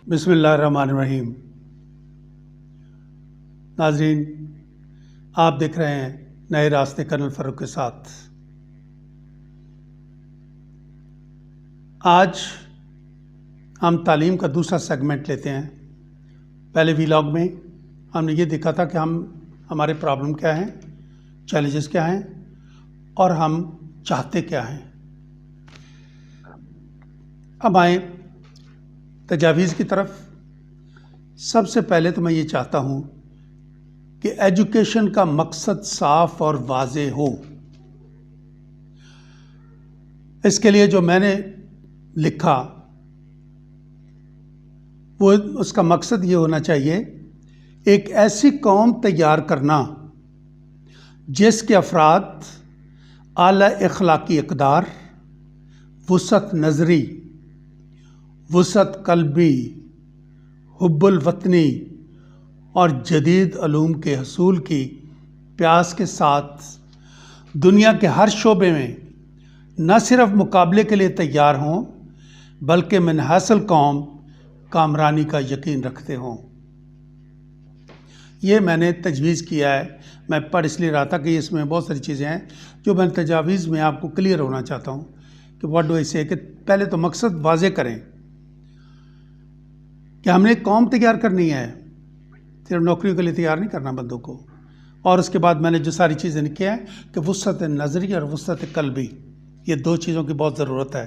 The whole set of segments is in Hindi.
बिस्मिल्लाहिर्रहमानिर्रहीम। नाज़रीन, आप देख रहे हैं नए रास्ते कर्नल फ़ारूक के साथ। आज हम तालीम का दूसरा सेगमेंट लेते हैं। पहले वीलॉग में हमने ये देखा था कि हमारे प्रॉब्लम क्या हैं, चैलेंजेस क्या हैं और हम चाहते क्या हैं। अब आए तजावीज़ की तरफ। सबसे पहले तो मैं ये चाहता हूँ कि एजुकेशन का मकसद साफ और वाज़ेह हो। इसके लिए जो मैंने लिखा वो उसका मकसद ये होना चाहिए, एक ऐसी कौम तैयार करना जिसके अफराद आला इखलाकी इक़दार, वुसअत नज़री, वुसअत कल्बी, हुब्बुल वतनी और जदीद उलूम के हसूल की प्यास के साथ दुनिया के हर शोबे में न सिर्फ मुकाबले के लिए तैयार हों बल्कि मनहासिल कौम कामरानी का यकीन रखते हों। ये मैंने तजवीज़ किया है। मैं पढ़ इसलिए रहा था कि इसमें बहुत सारी चीज़ें हैं जो मैं तजावीज़ में आपको क्लियर होना चाहता हूँ कि व्हाट डू आई से, कि पहले तो मकसद वाज़े करें कि हमने एक कौम तैयार करनी है, सिर्फ नौकरियों के लिए तैयार नहीं करना बंदों को। और उसके बाद मैंने जो सारी चीज़ें लिखी हैं कि वुसअत नज़री और वुसअत कल्बी, ये दो चीज़ों की बहुत ज़रूरत है।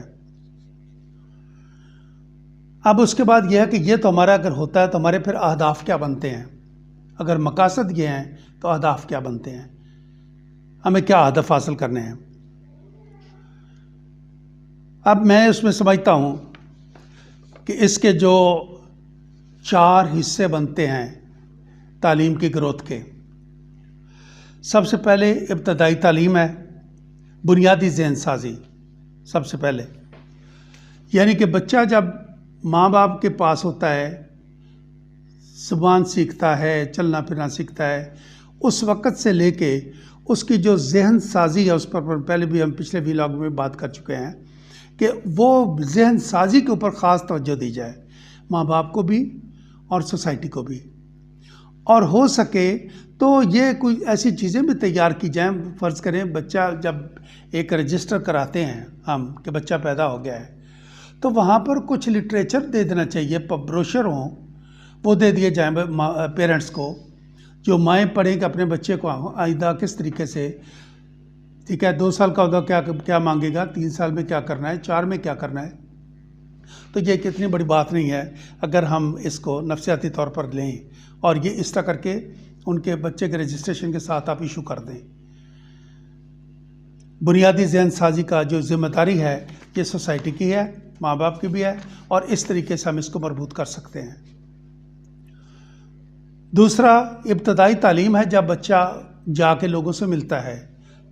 अब उसके बाद यह है कि ये तो हमारा अगर होता है तो हमारे फिर अहदाफ क्या बनते हैं। अगर मकासद ये हैं तो अहदाफ क्या बनते हैं, हमें क्या हदफ हासिल करने हैं। अब मैं उसमें समझता हूँ कि इसके जो 4 हिस्से बनते हैं तालीम की ग्रोथ के। सबसे पहले इब्तदाई तालीम है, बुनियादी ज़हन साजी। सबसे पहले यानी कि बच्चा जब माँ बाप के पास होता है, ज़ुबान सीखता है, चलना फिरना सीखता है, उस वक़्त से लेके उसकी जो ज़हन साजी है उस पर पहले भी हम पिछले व्लॉग में बात कर चुके हैं कि वो ज़हन साजी के ऊपर ख़ास तवज्जो दी जाए, माँ बाप को भी और सोसाइटी को भी। और हो सके तो ये कोई ऐसी चीज़ें भी तैयार की जाएं। फ़र्ज़ करें बच्चा जब एक रजिस्टर कराते हैं हम कि बच्चा पैदा हो गया है, तो वहाँ पर कुछ लिटरेचर दे देना चाहिए, ब्रोशर हों वो दे दिए जाएं पेरेंट्स को, जो माएँ पढ़ें कि अपने बच्चे को आइंदा किस तरीके से, ठीक है, 2 साल का होगा क्या क्या मांगेगा, 3 साल में क्या करना है, 4 में क्या करना है। तो ये कितनी बड़ी बात नहीं है अगर हम इसको नफसियाती तौर पर लें और ये इस तरह करके उनके बच्चे के रजिस्ट्रेशन के साथ आप इशू कर दें। बुनियादी ज़हन साजी का जो जिम्मेदारी है ये सोसाइटी की है, माँ बाप की भी है, और इस तरीके से हम इसको मरबूत कर सकते हैं। दूसरा इब्तदाई तालीम है, जब बच्चा जाके लोगों से मिलता है,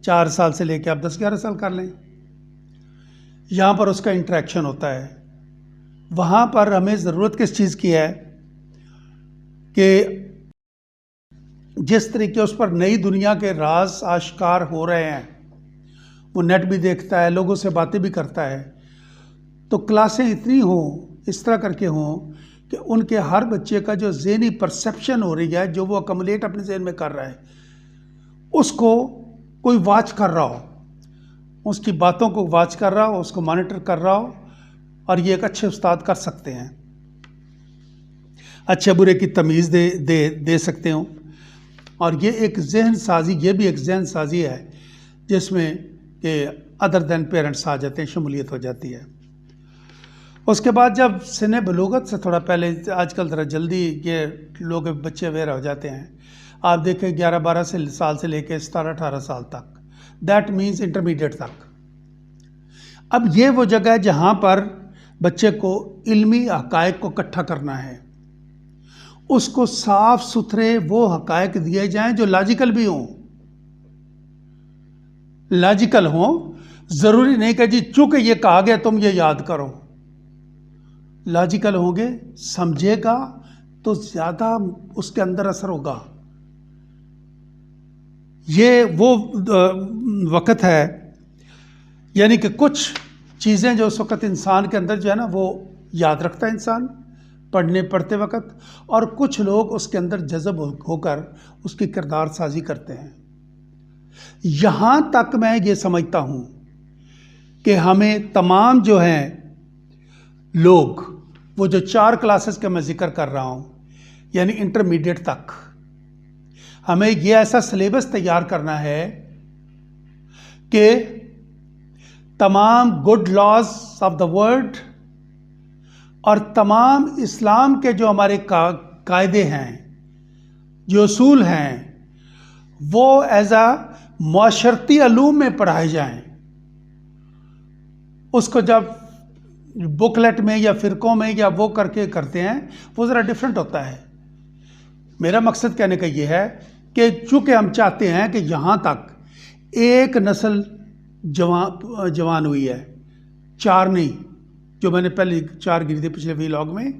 4 साल से लेकर आप 10-11 साल कर लें, यहाँ पर उसका इंटरेक्शन होता है। वहाँ पर हमें ज़रूरत किस चीज़ की है कि जिस तरीके उस पर नई दुनिया के राज आश्कार हो रहे हैं, वो नेट भी देखता है, लोगों से बातें भी करता है, तो क्लासें इतनी हों, इस तरह करके हों कि उनके हर बच्चे का जो ज़हनी परसेप्शन हो रही है, जो वो अकमुलेट अपने ज़हन में कर रहा है, उसको कोई वॉच कर रहा हो, उसकी बातों को वॉच कर रहा हो, उसको मॉनिटर कर रहा हो, और ये एक अच्छे उस्ताद कर सकते हैं, अच्छे बुरे की तमीज़ दे सकते हो। और ये एक ज़हन साजी, ये भी एक ज़हन साजी है जिसमें कि अदर दैन पेरेंट्स आ जाते हैं, शमूलियत हो जाती है। उसके बाद जब सिने बलूगत से थोड़ा पहले, आजकल ज़रा जल्दी ये लोग बच्चे अवेयर हो जाते हैं, आप देखें 11-12 साल से लेकर 17-18 साल तक, दैट मीन्स इंटरमीडिएट तक। अब ये वो जगह है जहाँ पर बच्चे को इल्मी हक़ाइक़ को इकट्ठा करना है, उसको साफ सुथरे वो हक़ाइक़ दिए जाएं जो लॉजिकल भी हों, लॉजिकल हों। ज़रूरी नहीं कि जी चूँकि ये कहा गया तुम ये याद करो। लॉजिकल होंगे, समझेगा तो ज़्यादा उसके अंदर असर होगा। ये वो वक़्त है, यानी कि कुछ चीज़ें जो उस वक़्त इंसान के अंदर जो है ना वो याद रखता है इंसान, पढ़ने पढ़ते वक्त, और कुछ लोग उसके अंदर जज़ब होकर उसकी किरदार साजी करते हैं। यहाँ तक मैं ये समझता हूँ कि हमें तमाम जो हैं लोग, वो जो 4 क्लासेस का मैं जिक्र कर रहा हूँ, यानी इंटरमीडिएट तक, हमें ये ऐसा सिलेबस तैयार करना है कि तमाम good laws of the world और तमाम इस्लाम के जो हमारे कायदे हैं, जो उसूल हैं, वो एज आ माशरती अलूम में पढ़ाए जाएं। उसको जब बुकलेट में या फ़िरक़ों में या वो करके करते हैं, वो ज़रा डिफरेंट होता है। मेरा मकसद कहने का ये है कि चूँकि हम चाहते हैं कि यहाँ तक एक नस्ल जवान हुई है, 4 नहीं, जो मैंने पहले 4 गिनी थी पिछले व्लॉग में,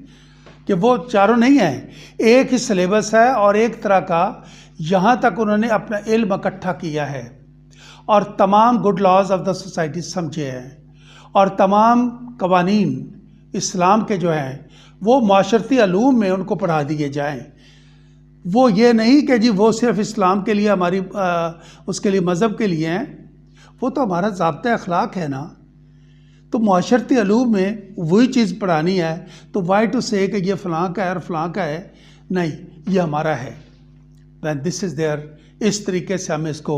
कि वो चारों नहीं हैं, एक ही सिलेबस है और एक तरह का यहाँ तक उन्होंने अपना इल्म इकट्ठा किया है और तमाम good laws of the society समझे हैं और तमाम कवानीन इस्लाम के जो हैं वो माशरती अलूम में उनको पढ़ा दिए जाएं। वो ये नहीं कि जी वो सिर्फ इस्लाम के लिए, हमारी उसके लिए, मज़हब के लिए हैं, वो तो हमारा ज़ाब्ता अखलाक है ना। तो माशरती अलूम में वही चीज़ पढ़ानी है, तो वाई टू से कि ये फ़लाँ का है और फ़लाँ का है, नहीं, ये हमारा है। वैन दिस इज़ देयर, इस तरीके से हमें इसको,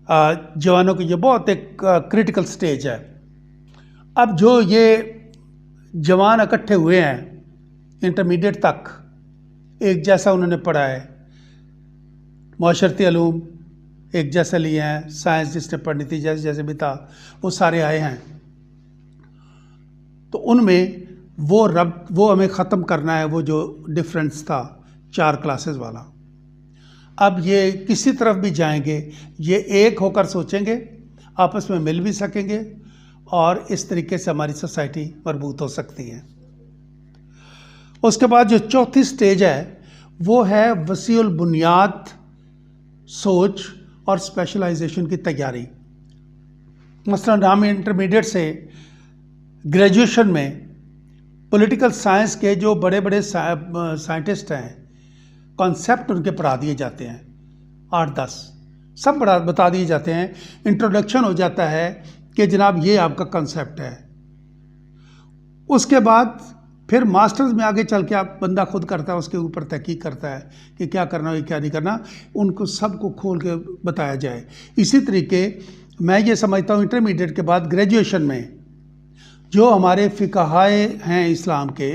जवानों की ये बहुत एक क्रिटिकल स्टेज है। अब जो ये जवान इकट्ठे हुए हैं इंटरमीडिएट तक, एक जैसा उन्होंने पढ़ा है, माशरती अलूम एक जैसा लिए हैं, साइंस जिसने पढ़नी थी जैसे जैसे भी था वो सारे आए हैं, तो उनमें वो हमें ख़त्म करना है, वो जो डिफरेंस था 4 क्लासेस वाला। अब ये किसी तरफ भी जाएंगे, ये एक होकर सोचेंगे, आपस में मिल भी सकेंगे और इस तरीके से हमारी सोसाइटी मजबूत हो सकती है। उसके बाद जो चौथी स्टेज है वो है वसीउल बुनियाद सोच और स्पेशलाइजेशन की तैयारी। मसलन हम इंटरमीडिएट से ग्रेजुएशन में पॉलिटिकल साइंस के जो बड़े बड़े साइंटिस्ट हैं, कॉन्सेप्ट उनके पढ़ा दिए जाते हैं, 8-10 सब बता दिए जाते हैं। इंट्रोडक्शन हो जाता है कि जनाब ये आपका कॉन्सेप्ट है। उसके बाद फिर मास्टर्स में आगे चल के आप बंदा खुद करता है, उसके ऊपर तहकीक करता है कि क्या करना है क्या नहीं करना, उनको सबको खोल के बताया जाए। इसी तरीके मैं ये समझता हूँ इंटरमीडिएट के बाद ग्रेजुएशन में जो हमारे फ़िक़हाए हैं, इस्लाम के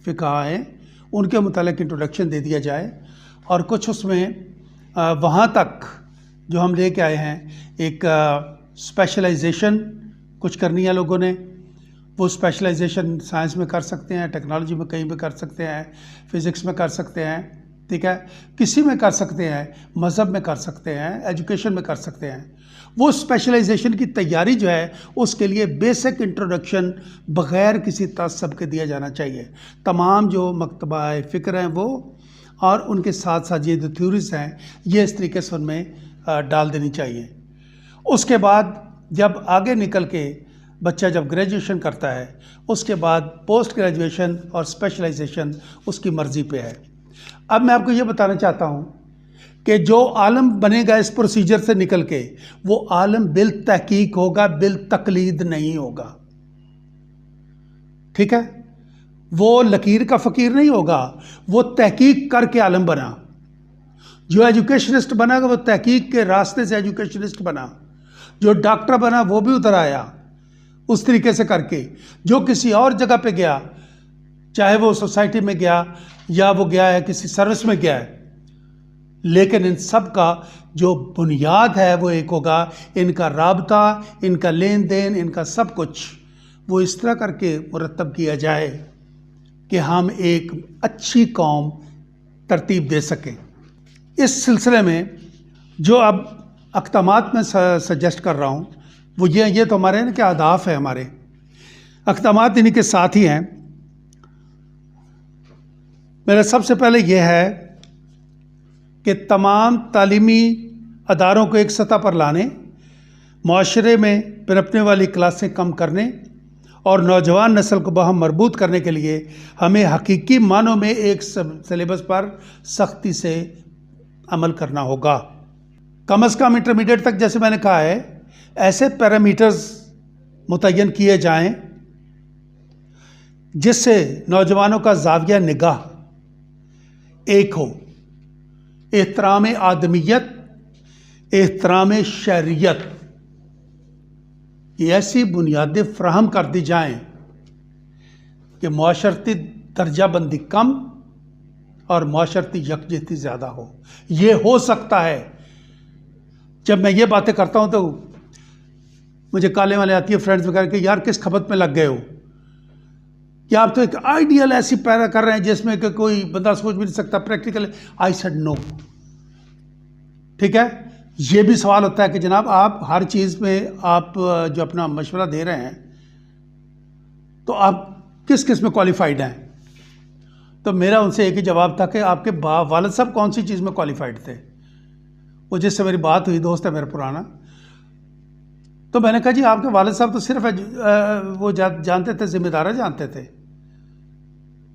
फ़िक़हाए, उनके मुतालिक इंट्रोडक्शन दे दिया जाए और कुछ उसमें वहाँ तक जो हम लेके आए हैं, एक स्पेशलाइजेशन कुछ करनी है लोगों ने। वो स्पेशलाइजेशन साइंस में कर सकते हैं, टेक्नोलॉजी में कहीं भी कर सकते हैं, फिज़िक्स में कर सकते हैं, ठीक है, किसी में कर सकते हैं, मज़हब में कर सकते हैं, एजुकेशन में कर सकते हैं। वो स्पेशलाइजेशन की तैयारी जो है उसके लिए बेसिक इंट्रोडक्शन बग़ैर किसी तअस्सुब के दिया जाना चाहिए। तमाम जो मकतबाए फ़िक्र हैं वो, और उनके साथ साथ ये जो थ्योरीज़ हैं ये इस तरीके से उनमें डाल देनी चाहिए। उसके बाद जब आगे निकल के बच्चा जब ग्रेजुएशन करता है, उसके बाद पोस्ट ग्रेजुएशन और स्पेशलाइजेशन उसकी मर्ज़ी पे है। अब मैं आपको ये बताना चाहता हूँ कि जो आलम बनेगा इस प्रोसीजर से निकल के, वो आलम बिल तहकीक होगा, बिल तकलीद नहीं होगा, ठीक है। वो लकीर का फ़कीर नहीं होगा, वो तहकीक करके आलम बना। जो एजुकेशनिस्ट बना वो तहकीक के रास्ते से एजुकेशनिस्ट बना। जो डॉक्टर बना वो भी उधर आया उस तरीके से करके। जो किसी और जगह पे गया, चाहे वो सोसाइटी में गया या वो गया है किसी सर्विस में गया है, लेकिन इन सब का जो बुनियाद है वो एक होगा। इनका राबता, इनका लेन देन, इनका सब कुछ वो इस तरह करके मुरतब किया जाए कि हम एक अच्छी कौम तरतीब दे सकें। इस सिलसिले में जो अब अक़दामात में सजेस्ट कर रहा हूँ वो ये तो हमारे ना क्या अहदाफ है, हमारे अक़दामात इन्हीं के साथ ही हैं। मेरा सबसे पहले ये है कि तमाम तालीमी अदारों को एक सतह पर लाने, माशरे में पनपने वाली क्लासें कम करने और नौजवान नस्ल को हम मजबूत करने के लिए हमें हकीकी मानों में एक सिलेबस पर सख्ती से अमल करना होगा। कम से कम इंटरमीडिएट तक, जैसे मैंने कहा है, ऐसे पैरामीटर्स मुतय्यन किए जाएं जिससे नौजवानों का ज़ाविया निगाह एक हो। एहतराम आदमियत, एहतराम शरीयत, ये ऐसी बुनियादें फ्राहम कर दी जाएं कि माशरती दर्जाबंदी कम और माशरती यकजहती ज़्यादा हो। ये हो सकता है। जब मैं ये बातें करता हूँ तो मुझे काले वाले आती है फ्रेंड्स वगैरह कि यार किस खपत में लग गए हो, कि आप तो एक आइडियल ऐसी पैरा कर रहे हैं जिसमें कि कोई बंदा सोच भी नहीं सकता, प्रैक्टिकल। I said no. ठीक है, ये भी सवाल होता है कि जनाब आप हर चीज़ में आप जो अपना मशवरा दे रहे हैं तो आप किस किस में क्वालिफाइड हैं। तो मेरा उनसे एक ही जवाब था कि आपके वालिद साहब कौन सी चीज़ में क्वालिफाइड थे। वो जिससे मेरी बात हुई, दोस्त है मेरा पुराना, तो मैंने कहा जी आपके वालिद साहब तो सिर्फ वो जानते थे, जिम्मेदारा जानते थे,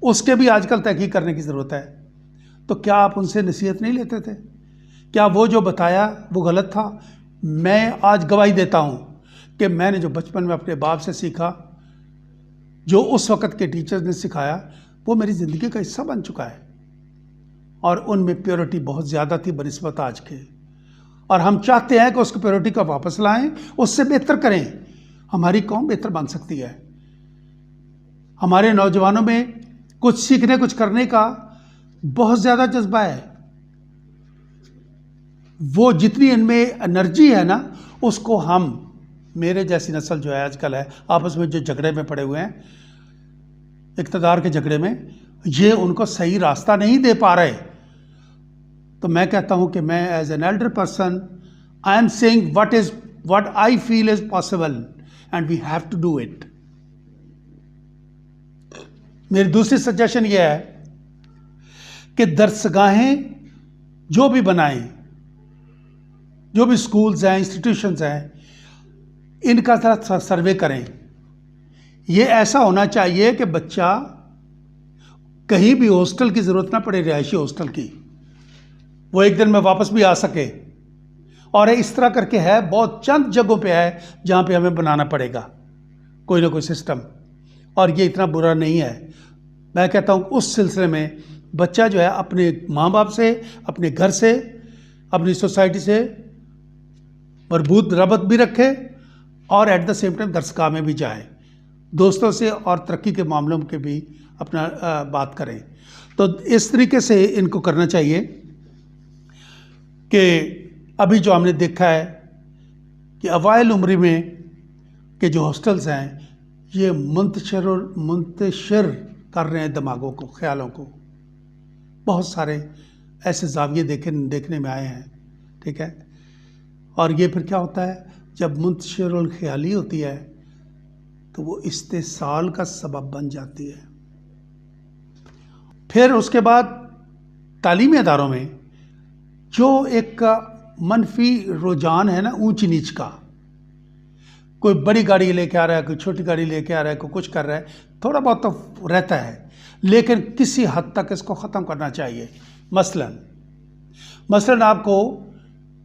उसके भी आजकल तहकीक करने की ज़रूरत है। तो क्या आप उनसे नसीहत नहीं लेते थे? क्या वो जो बताया वो गलत था? मैं आज गवाही देता हूँ कि मैंने जो बचपन में अपने बाप से सीखा, जो उस वक़्त के टीचर्स ने सिखाया, वो मेरी ज़िंदगी का हिस्सा बन चुका है। और उनमें प्योरिटी बहुत ज़्यादा थी बनिस्बत आज के, और हम चाहते हैं कि उसको प्योरिटी का वापस लाएं, उससे बेहतर करें। हमारी कौम बेहतर बन सकती है। हमारे नौजवानों में कुछ सीखने, कुछ करने का बहुत ज़्यादा जज्बा है। वो जितनी इनमें एनर्जी है ना, उसको हम, मेरे जैसी नस्ल जो है आजकल है, आपस में जो झगड़े में पड़े हुए हैं, इक़्तिदार के झगड़े में, ये उनको सही रास्ता नहीं दे पा रहे। तो मैं कहता हूं कि मैं as an elder person, I am saying what I feel is possible and we have to do it. मेरी दूसरी सजेशन यह है कि दरसगाहें जो भी बनाएं, जो भी स्कूल्स हैं, इंस्टीट्यूशंस हैं, इनका ज़रा सर्वे करें। ये ऐसा होना चाहिए कि बच्चा कहीं भी हॉस्टल की ज़रूरत ना पड़े, रिहायशी हॉस्टल की, वो एक दिन में वापस भी आ सके। और इस तरह करके है, बहुत चंद जगहों पे है जहाँ पे हमें बनाना पड़ेगा कोई ना कोई सिस्टम, और ये इतना बुरा नहीं है। मैं कहता हूँ उस सिलसिले में बच्चा जो है अपने माँ बाप से, अपने घर से, अपनी सोसाइटी से मजबूत रबत भी रखे, और एट द सेम टाइम दरसगाह में भी जाए, दोस्तों से और तरक्की के मामलों के भी अपना बात करें। तो इस तरीके से इनको करना चाहिए कि अभी जो हमने देखा है कि अवाइल उम्री में के जो हॉस्टल्स हैं, ये मुंतशिर कर रहे हैं दिमागों को, ख्यालों को। बहुत सारे ऐसे जाविये देखने में आए हैं। ठीक है, और ये फिर क्या होता है, जब मुंतशिरुल ख्याली होती है तो वो इस्तेसाल का सबब बन जाती है। फिर उसके बाद तालीमी अदारों में जो एक मनफी रुझान है ना, ऊंच नीच का, कोई बड़ी गाड़ी लेके आ रहा है, कोई छोटी गाड़ी लेके आ रहा है, कोई कुछ कर रहा है, थोड़ा बहुत तो रहता है, लेकिन किसी हद तक इसको ख़त्म करना चाहिए। मसलन आपको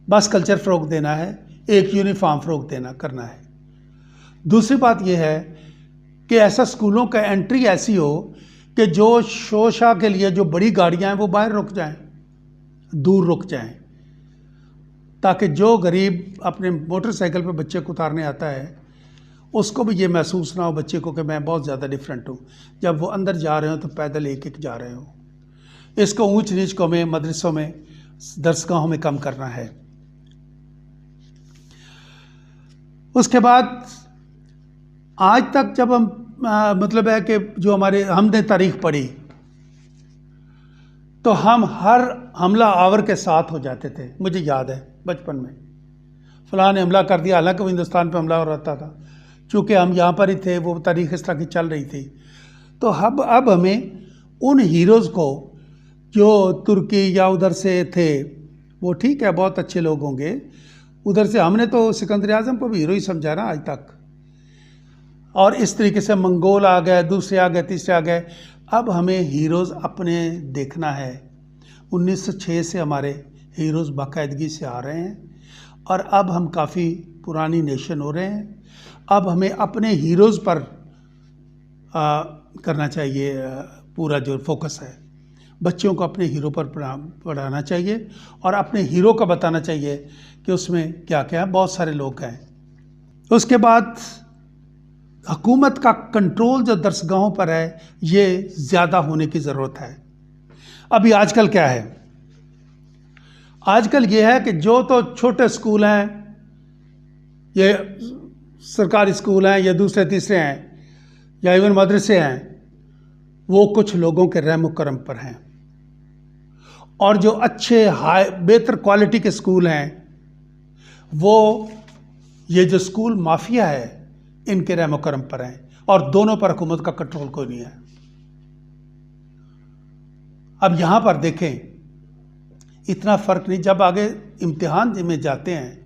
बस कल्चर फ़रोग़ देना है, एक यूनिफॉर्म फ़रोग़ करना है। दूसरी बात यह है कि ऐसा स्कूलों का एंट्री ऐसी हो कि जो शोशा के लिए जो बड़ी गाड़ियां हैं वो बाहर रुक जाएं, दूर रुक जाएं, ताकि जो गरीब अपने मोटरसाइकिल पे बच्चे को उतारने आता है उसको भी ये महसूस ना हो बच्चे को कि मैं बहुत ज़्यादा डिफरेंट हूँ। जब वो अंदर जा रहे हो तो पैदल एक एक जा रहे हो। इसको ऊंच नीच को में, मदरसों में, दरसगाहों में कम करना है। उसके बाद आज तक जब हम मतलब है कि जो हमने तारीख पढ़ी तो हम हर हमला आवर के साथ हो जाते थे। मुझे याद है बचपन में फलां ने हमला कर दिया, हालांकि वो हिंदुस्तान पे हमला हो रहा था, चूँकि हम यहाँ पर ही थे, वो तारीख इस तरह की चल रही थी। तो अब हमें उन हीरोज़ को जो तुर्की या उधर से थे, वो ठीक है बहुत अच्छे लोग होंगे, उधर से हमने तो सिकंदर आज़म को भी हीरो ही समझा ना आज तक। और इस तरीके से मंगोल आ गए, दूसरे आ गए, तीसरे आ गए। अब हमें हीरोज़ अपने देखना है। 1906 से हमारे हीरोज़ बाकायदगी से आ रहे हैं और अब हम काफ़ी पुरानी नेशन हो रहे हैं। अब हमें अपने हीरोज़ पर करना चाहिए पूरा जो फोकस है। बच्चों को अपने हीरो पर पढ़ाना चाहिए और अपने हीरो का बताना चाहिए कि उसमें क्या क्या है। बहुत सारे लोग हैं। उसके बाद हुकूमत का कंट्रोल जो दरसगाहों पर है, ये ज़्यादा होने की ज़रूरत है। अभी आजकल क्या है, आजकल ये है कि जो तो छोटे स्कूल हैं, ये सरकारी स्कूल हैं या दूसरे तीसरे हैं या इवन मदरसे हैं, वो कुछ लोगों के रहम करम पर हैं। और जो अच्छे हाई बेहतर क्वालिटी के स्कूल हैं, वो ये जो स्कूल माफिया है, इनके रहम करम पर हैं। और दोनों पर हुकूमत का कंट्रोल कोई नहीं है। अब यहां पर देखें, इतना फर्क नहीं। जब आगे इम्तिहान में जाते हैं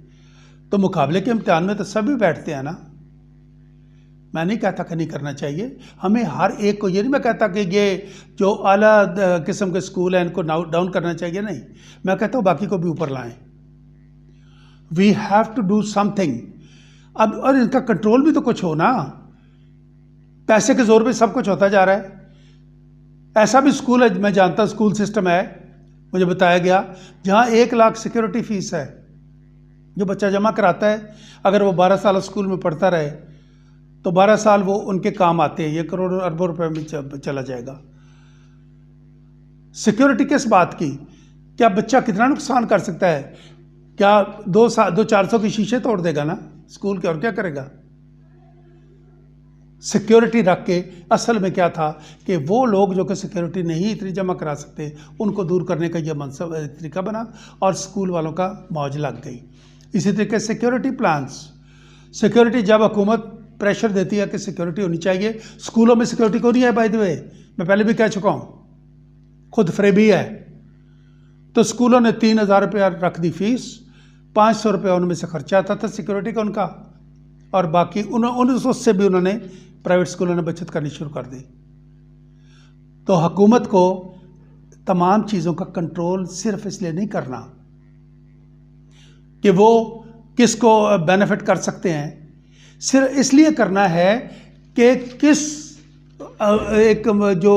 तो मुकाबले के इम्तिहान में तो सभी बैठते हैं ना। मैं नहीं कहता कि नहीं करना चाहिए, हमें हर एक को, ये नहीं मैं कहता कि ये जो आला किस्म के स्कूल हैं इनको डाउन करना चाहिए, नहीं। मैं कहता हूँ बाकी को भी ऊपर लाएं। We have to do something. अब और इनका कंट्रोल भी तो कुछ हो ना। पैसे के जोर पे सब कुछ होता जा रहा है। ऐसा भी स्कूल है, मैं जानता, स्कूल सिस्टम है, मुझे बताया गया, जहाँ 1 लाख सिक्योरिटी फीस है जो बच्चा जमा कराता है। अगर वो 12 साल स्कूल में पढ़ता रहे तो 12 साल वो उनके काम आते हैं। ये करोड़ों अरबों रुपए में चला जाएगा। सिक्योरिटी किस बात की? क्या बच्चा कितना नुकसान कर सकता है? क्या 200-400 की शीशे तोड़ देगा ना स्कूल के, और क्या करेगा? सिक्योरिटी रख के असल में क्या था कि वो लोग जो कि सिक्योरिटी नहीं इतनी जमा करा सकते, उनको दूर करने का यह मनसूब तरीका बना और स्कूल वालों का मौज लग गई। इसी तरीके सिक्योरिटी प्लान्स, सिक्योरिटी जब हुकूमत प्रेशर देती है कि सिक्योरिटी होनी चाहिए, स्कूलों में सिक्योरिटी क्यों नहीं है? बाय द वे, मैं पहले भी कह चुका हूँ, खुद फ्रेबी है। तो स्कूलों ने 3,000 रुपया रख दी फीस, 500 रुपया उनमें से खर्चा आता था सिक्योरिटी का उनका, और बाकी उससे भी उन्होंने प्राइवेट स्कूलों ने बचत करनी शुरू कर दी। तो हुकूमत को तमाम चीज़ों का कंट्रोल सिर्फ इसलिए नहीं करना कि वो किसको बेनिफिट कर सकते हैं, सिर्फ इसलिए करना है कि किस एक जो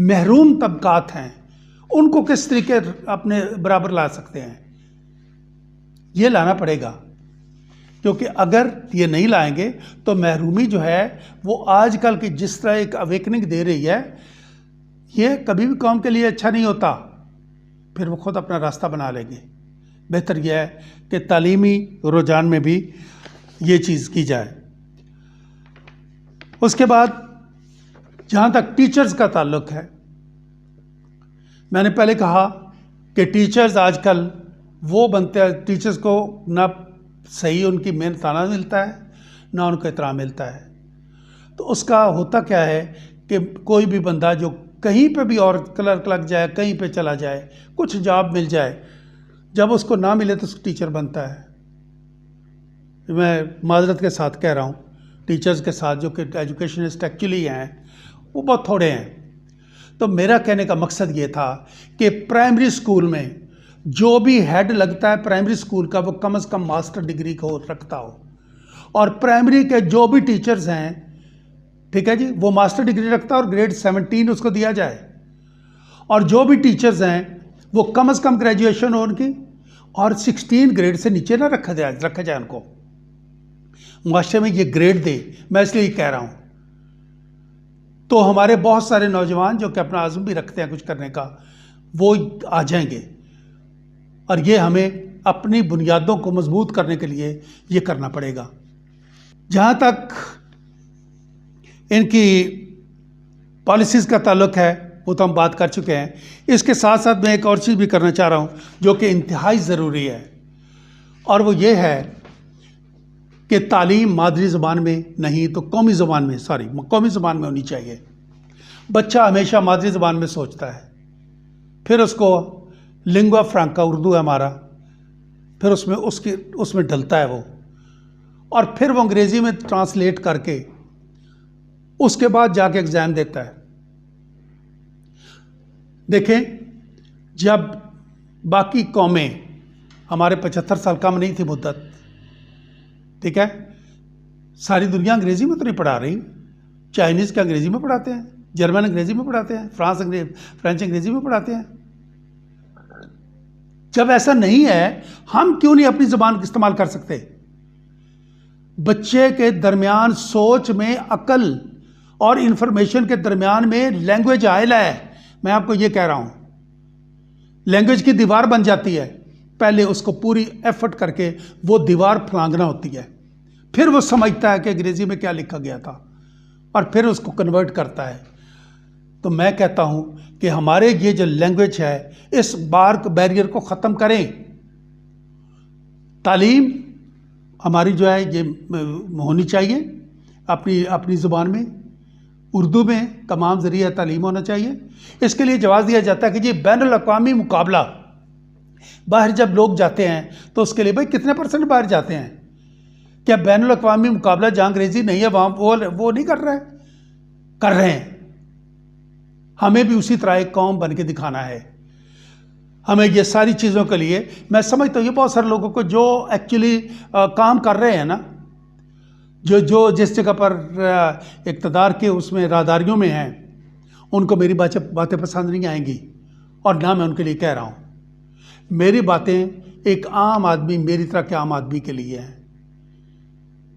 महरूम तबकात हैं उनको किस तरीके अपने बराबर ला सकते हैं, ये लाना पड़ेगा। क्योंकि अगर ये नहीं लाएंगे तो महरूमी जो है वो आजकल की जिस तरह एक अवेकनिंग दे रही है, ये कभी भी कौम के लिए अच्छा नहीं होता। फिर वो खुद अपना रास्ता बना लेंगे। बेहतर यह है कि तालीमी रुझान में भी ये चीज़ की जाए। उसके बाद जहाँ तक टीचर्स का ताल्लुक है, मैंने पहले कहा कि टीचर्स आजकल वो बनते हैं, टीचर्स को ना सही उनकी मेहनताना मिलता है ना उनको एहतराम मिलता है। तो उसका होता क्या है कि कोई भी बंदा जो कहीं पे भी और क्लर्क लग जाए, कहीं पे चला जाए, कुछ जॉब मिल जाए, जब उसको ना मिले तो टीचर बनता है। मैं माजरत के साथ कह रहा हूँ, टीचर्स के साथ जो कि एजुकेशनिस्ट एक्चुअली हैं वो बहुत थोड़े हैं। तो मेरा कहने का मकसद ये था कि प्राइमरी स्कूल में जो भी हेड लगता है प्राइमरी स्कूल का, वो कम से कम मास्टर डिग्री को रखता हो, और प्राइमरी के जो भी टीचर्स हैं, ठीक है जी, वो मास्टर डिग्री रखता है और ग्रेड 17 उसको दिया जाए। और जो भी टीचर्स हैं वो कम से कम ग्रेजुएशन हो उनकी, और 16 ग्रेड से नीचे ना रखा जाए उनको। मुआशरे में ये ग्रेड दे, मैं इसलिए कह रहा हूँ। तो हमारे बहुत सारे नौजवान जो कि अपना आज़म भी रखते हैं कुछ करने का, वो आ जाएंगे। और ये हमें अपनी बुनियादों को मजबूत करने के लिए ये करना पड़ेगा। जहाँ तक इनकी पॉलिसीज़ का ताल्लुक है वो तो हम बात कर चुके हैं। इसके साथ साथ मैं एक और चीज़ भी करना चाह रहा हूँ जो कि इंतहाई ज़रूरी है, और वो ये है कि तालीम मादरी ज़बान में नहीं तो कौमी ज़बान में, कौमी ज़बान में होनी चाहिए। बच्चा हमेशा मादरी ज़बान में सोचता है, फिर उसको लिंगुआ फ्रांका उर्दू है हमारा, फिर उसमें ढलता है वो, और फिर वो अंग्रेज़ी में ट्रांसलेट करके उसके बाद जाके एग्ज़ाम देता है। देखें, जब बाकी कौमें, हमारे 75 साल कम नहीं थी मुद्दत, ठीक है, सारी दुनिया अंग्रेज़ी में तो नहीं पढ़ा रही। चाइनीज़ के अंग्रेज़ी में पढ़ाते हैं, जर्मन अंग्रेज़ी में पढ़ाते हैं, फ्रेंच अंग्रेज़ी में पढ़ाते हैं। जब ऐसा नहीं है, हम क्यों नहीं अपनी ज़बान इस्तेमाल कर सकते? बच्चे के दरमियान सोच में अकल और इंफॉर्मेशन के दरमियान में लैंग्वेज आयल है। मैं आपको ये कह रहा हूं, लैंग्वेज की दीवार बन जाती है। पहले उसको पूरी एफर्ट करके वो दीवार फलांगना होती है, फिर वो समझता है कि अंग्रेजी में क्या लिखा गया था, और फिर उसको कन्वर्ट करता है। तो मैं कहता हूं कि हमारे ये जो लैंग्वेज है, इस बैरियर को ख़त्म करें। तालीम हमारी जो है ये होनी चाहिए अपनी ज़ुबान में, उर्दू में तमाम ज़रिया तालीम होना चाहिए। इसके लिए जवाब दिया जाता है कि जी बैनुल-अक़वामी मुकाबला, बाहर जब लोग जाते हैं तो उसके लिए भाई कितने % बाहर जाते हैं? क्या बैनुल-अक़वामी मुकाबला जहाँ अंग्रेज़ी नहीं है वहाँ वो नहीं कर रहे हैं? कर रहे हैं। हमें भी उसी तरह एक कौम बन के दिखाना है। हमें ये सारी चीज़ों के लिए, मैं समझता हूँ ये बहुत सारे लोगों को जो एक्चुअली काम कर रहे हैं ना, जो जिस जगह पर इक़्तिदार के उसमें राहदारियों में हैं, उनको मेरी बातें पसंद नहीं आएंगी, और ना मैं उनके लिए कह रहा हूँ। मेरी बातें एक आम आदमी, मेरी तरह के आम आदमी के लिए हैं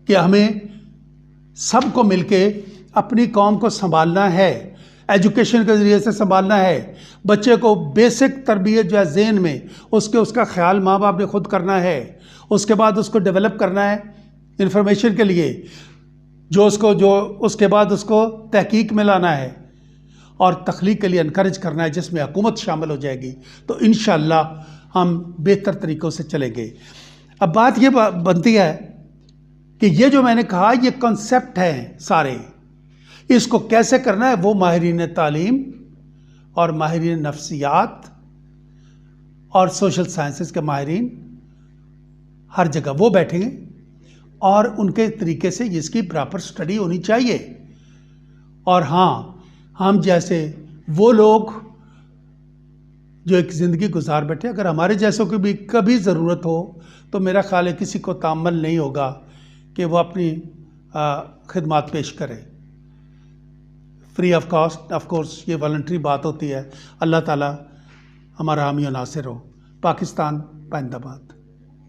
कि हमें सबको मिलके अपनी कौम को संभालना है, एजुकेशन के ज़रिए से संभालना है। बच्चे को बेसिक तरबियत जो है ज़हन में, उसका ख्याल माँ बाप ने खुद करना है। उसके बाद उसको डेवलप करना है इंफॉर्मेशन के लिए, उसके बाद उसको तहकीक में लाना है, और तख्लीक के लिए इनकरेज करना है, जिसमें हुकूमत शामिल हो जाएगी। तो इंशाअल्लाह हम बेहतर तरीक़ों से चलेंगे। अब बात ये बनती है कि ये जो मैंने कहा, ये कॉन्सेप्ट हैं सारे, इसको कैसे करना है वो माहिरीन तालीम और माहिरीन नफ्सियात और सोशल साइंसेस के माहिरीन हर जगह वो बैठेंगे, और उनके तरीके से इसकी प्रॉपर स्टडी होनी चाहिए। और हाँ, हम जैसे वो लोग जो एक ज़िंदगी गुजार बैठे, अगर हमारे जैसों की भी कभी ज़रूरत हो तो मेरा ख्याल है किसी को ताम्मुल नहीं होगा कि वो अपनी खिदमत पेश करे free of cost. Of course ये वॉलंटरी बात होती है। अल्लाह ताला हमारा हामी और नासिर हो। पाकिस्तान जिंदाबाद।